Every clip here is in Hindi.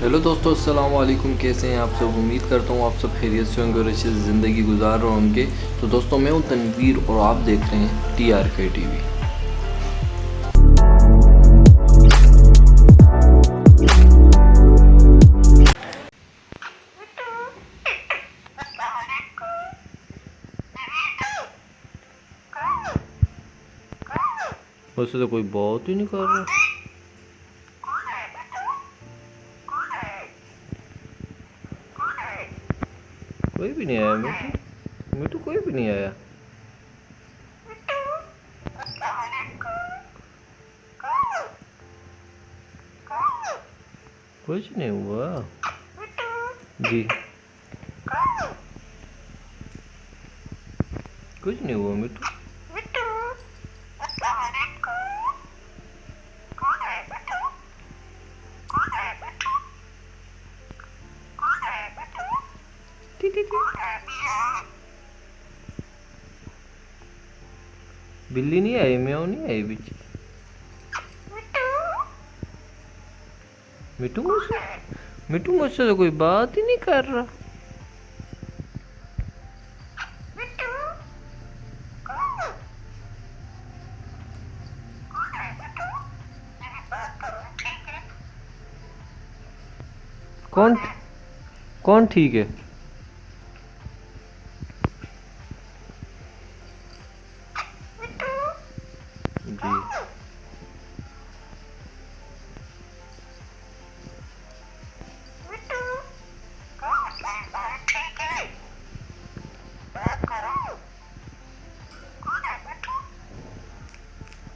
हेलो दोस्तों, अस्सलाम वालेकुम। कैसे हैं आप सब? उम्मीद करता हूँ आप सब खैरियत से होंगे और अच्छी ज़िंदगी गुजार रहे होंगे। तो दोस्तों, मैं हूँ तनवीर और आप देख रहे हैं TRK टीवी। वैसे तो कोई बात ही नहीं कर रहा। कोई भी नहीं आया। मिठू मिठू कोई भी नहीं आया। कुछ नहीं हुआ जी। कुछ नहीं हुआ मिठू। T T T. बिल्ली नहीं आई, म्याऊ नहीं आई बीच। मिठू मुझसे तो कोई बात ही नहीं कर रहा। कौन कौन ठीक है? जी।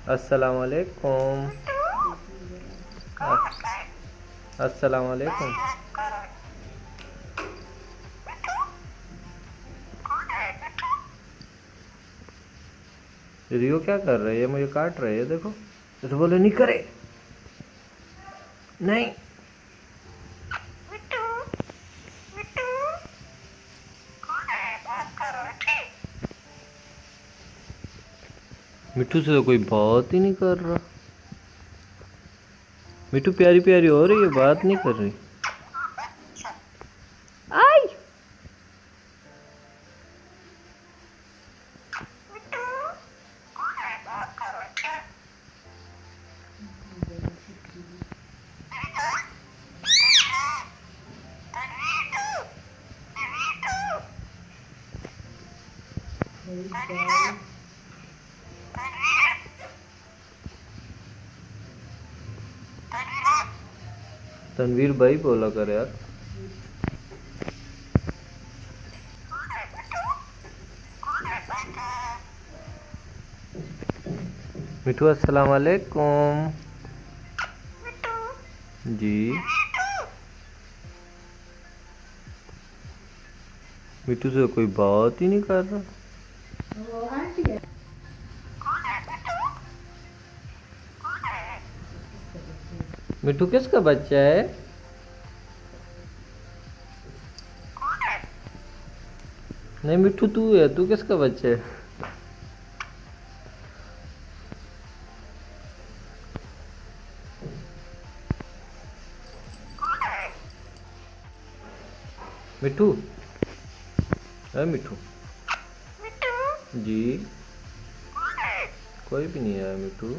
अस्सलाम वालेकुम। अस्सलाम वालेकुम। रियो क्या कर रही है? मुझे काट रही है, देखो। तो बोले नहीं करे। नहीं। मिठू से तो कोई बात ही नहीं कर रहा। मिठू प्यारी प्यारी हो रही है, बात नहीं कर रही। आई। तनवीर भाई बोला कर यार। मिठू अस्सलाम वालेकुम। जी। मिठू से कोई बात ही नहीं कर रहा। मिठू किसका बच्चा है? नहीं मिठू तू है, तू किसका बच्चा है? मिठू है मिठू। जी। कोई भी नहीं आया मिठू।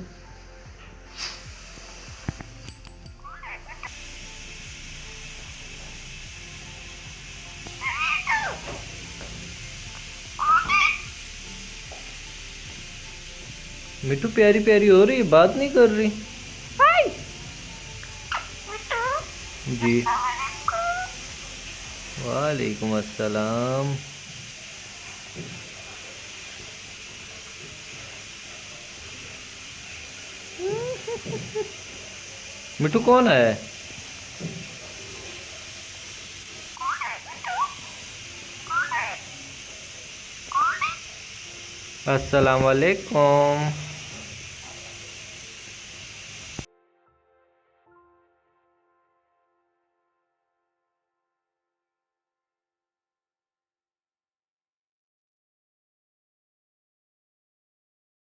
मिठू प्यारी प्यारी हो रही, बात नहीं कर रही। हाय। जी। वालेकुम अस्सलाम। मिठू कौन है? अस्सलाम वालेकुम।